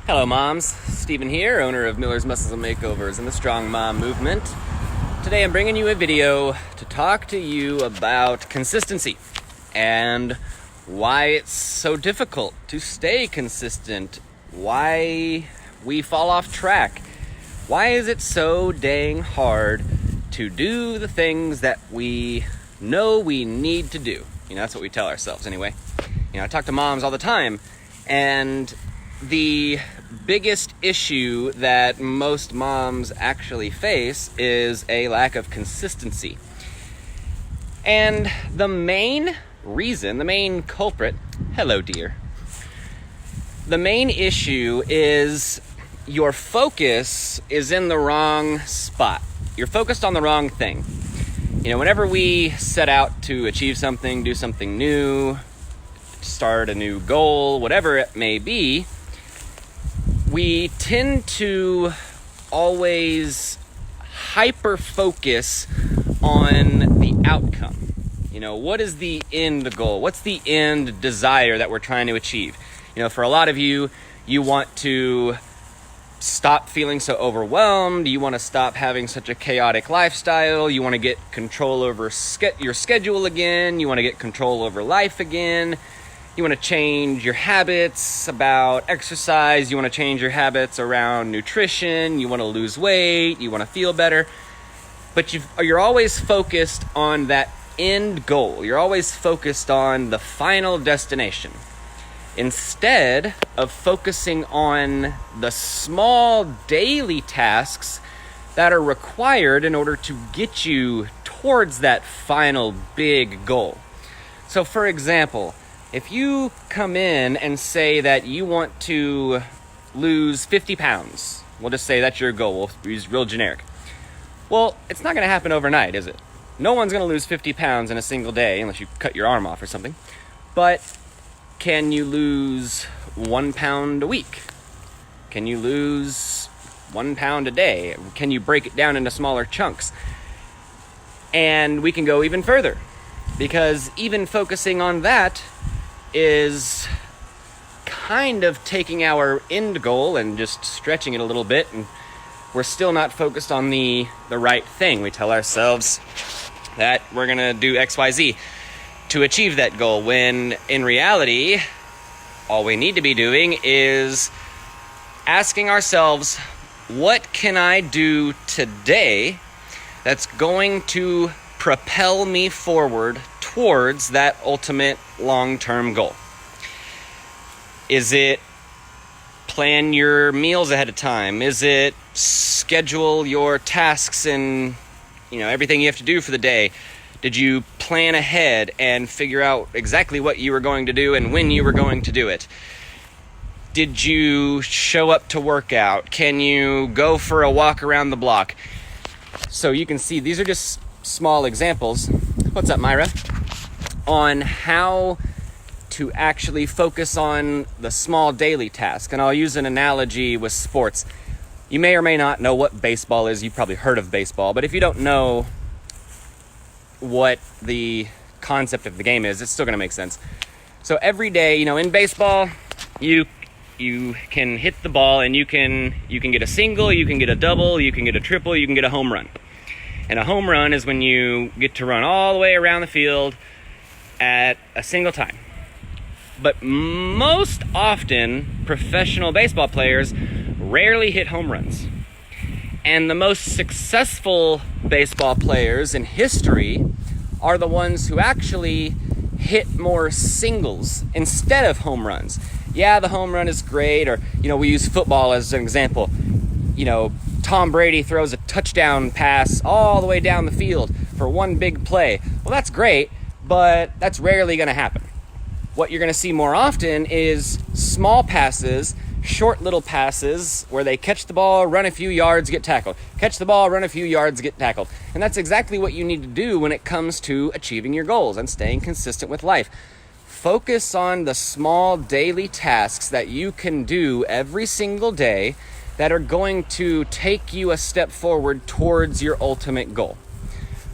Hello moms, Stephen here, owner of Miller's Muscles and Makeovers and the Strong Mom Movement. Today I'm bringing you a video to talk to you about consistency and why it's so difficult to stay consistent, why we fall off track, why is it so dang hard to do the things that we know we need to do. That's what we tell ourselves anyway. I talk to moms all the time, and the biggest issue that most moms actually face is a lack of consistency. And the main reason, the main culprit, hello dear, the main issue is your focus is in the wrong spot. You're focused on the wrong thing. Whenever we set out to achieve something, do something new, start a new goal, whatever it may be, we tend to always hyper-focus on the outcome. What is the end goal? What's the end desire that we're trying to achieve? For a lot of you, you want to stop feeling so overwhelmed. You want to stop having such a chaotic lifestyle. You want to get control over your schedule again. You want to get control over life again. You want to change your habits about exercise. You want to change your habits around nutrition. You want to lose weight. You want to feel better. But you're always focused on that end goal. You're always focused on the final destination, instead of focusing on the small daily tasks that are required in order to get you towards that final big goal. So for example, if you come in and say that you want to lose 50 pounds, we'll just say that's your goal, we'll use real generic. Well, it's not going to happen overnight, is it? No one's going to lose 50 pounds in a single day unless you cut your arm off or something. But can you lose 1 pound a week? Can you lose 1 pound a day? Can you break it down into smaller chunks? And we can go even further, because even focusing on that is kind of taking our end goal and just stretching it a little bit, and we're still not focused on the right thing. We tell ourselves that we're going to do XYZ to achieve that goal, when in reality, all we need to be doing is asking ourselves, what can I do today that's going to propel me forward towards that ultimate long-term goal? Is it plan your meals ahead of time? Is it schedule your tasks and everything you have to do for the day? Did you plan ahead and figure out exactly what you were going to do and when you were going to do it? Did you show up to work out? Can you go for a walk around the block? So you can see these are just small examples. What's up, Myra? On how to actually focus on the small daily task. And I'll use an analogy with sports. You may or may not know what baseball is. You've probably heard of baseball. But if you don't know what the concept of the game is, it's still going to make sense. So every day, in baseball, you can hit the ball and you can get a single, you can get a double, you can get a triple, you can get a home run. And a home run is when you get to run all the way around the field at a single time. But most often, professional baseball players rarely hit home runs. And the most successful baseball players in history are the ones who actually hit more singles instead of home runs. Yeah, the home run is great, or, we use football as an example. Tom Brady throws a touchdown pass all the way down the field for one big play. Well, that's great, but that's rarely going to happen. What you're going to see more often is small passes, short little passes where they catch the ball, run a few yards, get tackled. Catch the ball, run a few yards, get tackled. And that's exactly what you need to do when it comes to achieving your goals and staying consistent with life. Focus on the small daily tasks that you can do every single day that are going to take you a step forward towards your ultimate goal.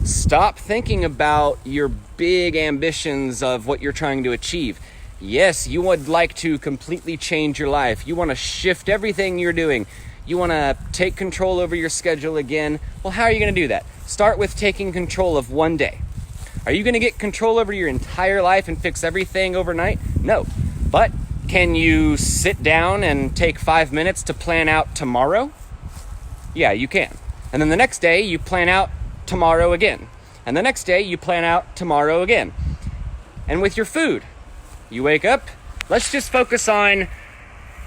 Stop thinking about your big ambitions of what you're trying to achieve. Yes, you would like to completely change your life. You want to shift everything you're doing. You want to take control over your schedule again. Well, how are you going to do that? Start with taking control of one day. Are you going to get control over your entire life and fix everything overnight? No. But can you sit down and take 5 minutes to plan out tomorrow? Yeah, you can. And then the next day, you plan out tomorrow again. And the next day, you plan out tomorrow again. And with your food, you wake up, let's just focus on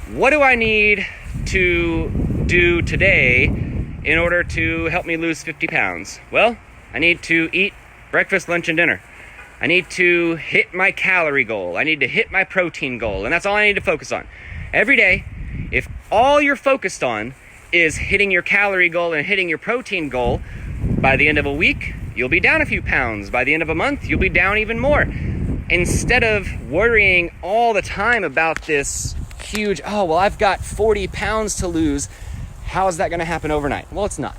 what do I need to do today in order to help me lose 50 pounds? Well, I need to eat breakfast, lunch, and dinner. I need to hit my calorie goal. I need to hit my protein goal. And that's all I need to focus on. Every day, if all you're focused on is hitting your calorie goal and hitting your protein goal, by the end of a week, you'll be down a few pounds. By the end of a month, you'll be down even more. Instead of worrying all the time about this huge, I've got 40 pounds to lose. How is that going to happen overnight? Well, it's not.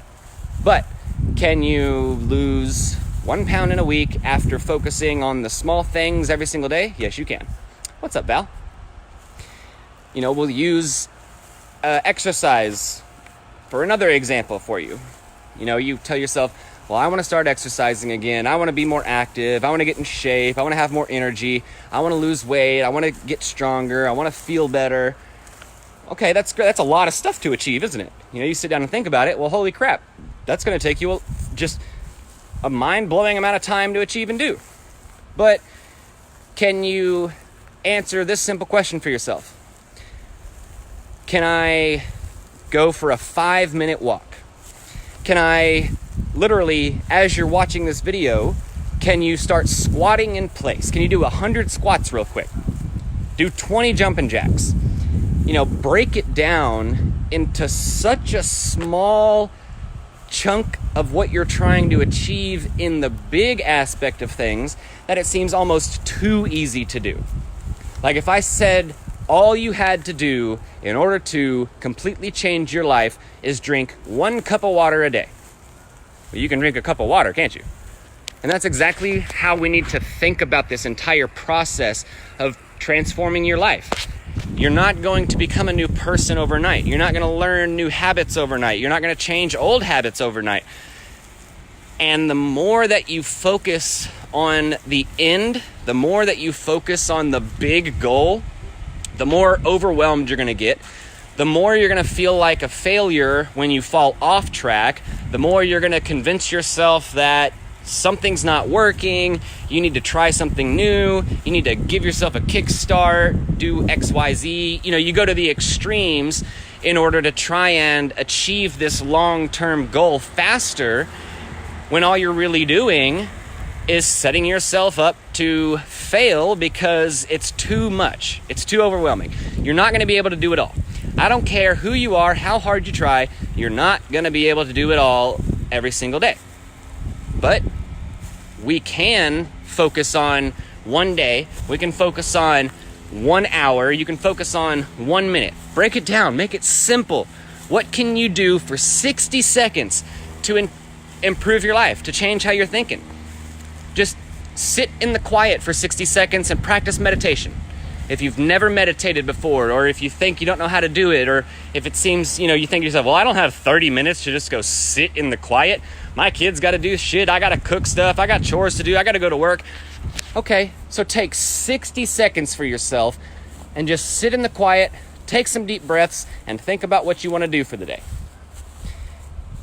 But can you lose 1 pound in a week after focusing on the small things every single day? Yes, you can. What's up, Val? We'll use exercise for another example for you. You tell yourself, well, I want to start exercising again. I want to be more active. I want to get in shape. I want to have more energy. I want to lose weight. I want to get stronger. I want to feel better. Okay, that's great. That's a lot of stuff to achieve, isn't it? You sit down and think about it. Well, holy crap. That's going to take you just a mind-blowing amount of time to achieve and do. But can you answer this simple question for yourself? Can I go for a 5-minute walk? Can I literally, as you're watching this video, can you start squatting in place? Can you do 100 squats real quick? Do 20 jumping jacks. Break it down into such a small chunk of what you're trying to achieve in the big aspect of things that it seems almost too easy to do. Like if I said all you had to do in order to completely change your life is drink 1 cup of water a day. Well, you can drink a cup of water, can't you? And that's exactly how we need to think about this entire process of transforming your life. You're not going to become a new person overnight. You're not going to learn new habits overnight. You're not going to change old habits overnight. And the more that you focus on the end, the more that you focus on the big goal, the more overwhelmed you're going to get. The more you're going to feel like a failure when you fall off track. The more you're going to convince yourself that something's not working, you need to try something new, you need to give yourself a kickstart, do XYZ. You go to the extremes in order to try and achieve this long-term goal faster, when all you're really doing is setting yourself up to fail because it's too much. It's too overwhelming. You're not going to be able to do it all. I don't care who you are, how hard you try, you're not going to be able to do it all every single day. But we can focus on one day. We can focus on 1 hour. You can focus on 1 minute. Break it down. Make it simple. What can you do for 60 seconds to improve your life, to change how you're thinking? Just sit in the quiet for 60 seconds and practice meditation. If you've never meditated before, or if you think you don't know how to do it, or if it seems, you think to yourself, well, I don't have 30 minutes to just go sit in the quiet. My kids got to do shit. I got to cook stuff. I got chores to do. I got to go to work. Okay, so take 60 seconds for yourself and just sit in the quiet, take some deep breaths, and think about what you want to do for the day.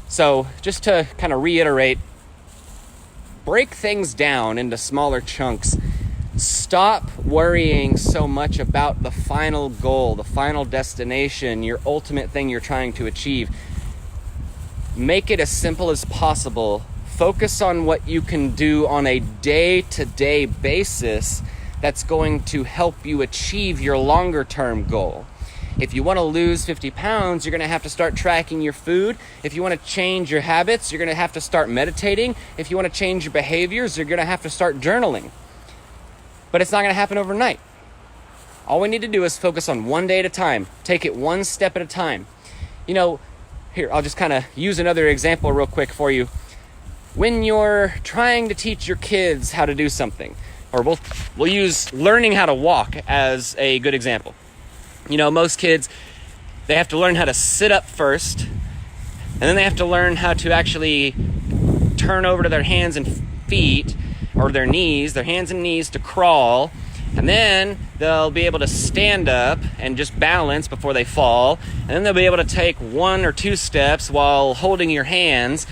So just to kind of reiterate, break things down into smaller chunks. Stop worrying so much about the final goal, the final destination, your ultimate thing you're trying to achieve. Make it as simple as possible. Focus on what you can do on a day-to-day basis that's going to help you achieve your longer-term goal. If you want to lose 50 pounds, you're going to have to start tracking your food. If you want to change your habits, you're going to have to start meditating. If you want to change your behaviors, you're going to have to start journaling. But it's not going to happen overnight. All we need to do is focus on one day at a time. Take it one step at a time. Here, I'll just kind of use another example real quick for you. When you're trying to teach your kids how to do something, or we'll use learning how to walk as a good example. You know, most kids, they have to learn how to sit up first, and then they have to learn how to actually turn over to their hands and feet, or their hands and knees to crawl, and then they'll be able to stand up and just balance before they fall, and then they'll be able to take 1 or 2 steps while holding your hands,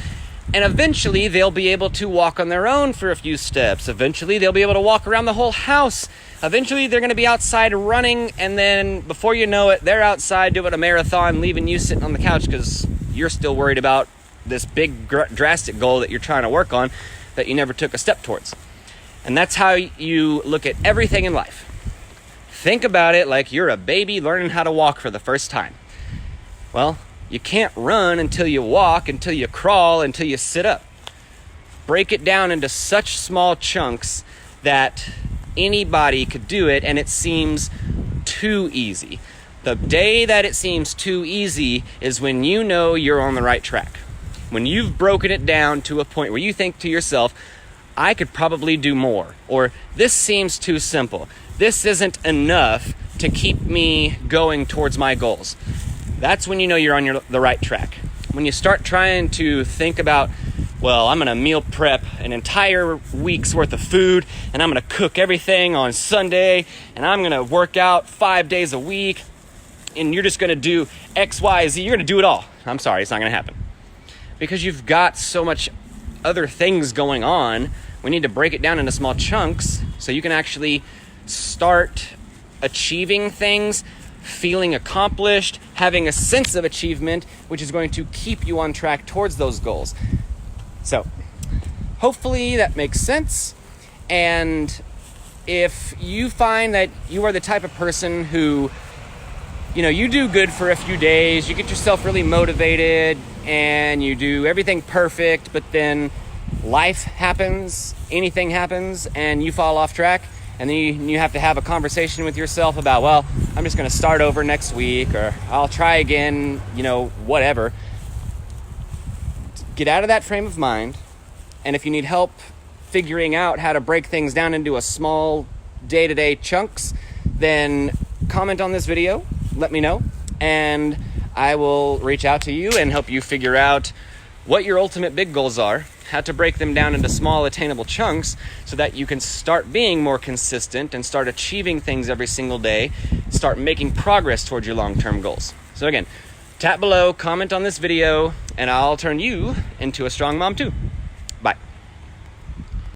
and eventually they'll be able to walk on their own for a few steps. Eventually they'll be able to walk around the whole house. Eventually they're going to be outside running, and then before you know it, they're outside doing a marathon, leaving you sitting on the couch because you're still worried about this big drastic goal that you're trying to work on that you never took a step towards. And that's how you look at everything in life. Think about it like you're a baby learning how to walk for the first time. Well, you can't run until you walk, until you crawl, until you sit up. Break it down into such small chunks that anybody could do it, and it seems too easy. The day that it seems too easy is when you know you're on the right track. When you've broken it down to a point where you think to yourself, I could probably do more, or this seems too simple. This isn't enough to keep me going towards my goals. That's when you know you're on the right track. When you start trying to think about, well, I'm going to meal prep an entire week's worth of food, and I'm going to cook everything on Sunday, and I'm going to work out 5 days a week, and you're just going to do X, Y, Z. You're going to do it all. I'm sorry, it's not going to happen. Because you've got so much other things going on, we need to break it down into small chunks so you can actually start achieving things, feeling accomplished, having a sense of achievement, which is going to keep you on track towards those goals. So, hopefully that makes sense. And if you find that you are the type of person who, you know, you do good for a few days, you get yourself really motivated, and you do everything perfect, but then life happens, anything happens, and you fall off track, and then you have to have a conversation with yourself about, well, I'm just going to start over next week, or I'll try again, you know, whatever. Get out of that frame of mind, and if you need help figuring out how to break things down into a small day-to-day chunks, then comment on this video, let me know, and I will reach out to you and help you figure out what your ultimate big goals are, how to break them down into small attainable chunks so that you can start being more consistent and start achieving things every single day, start making progress towards your long-term goals. So again, tap below, comment on this video, and I'll turn you into a strong mom too.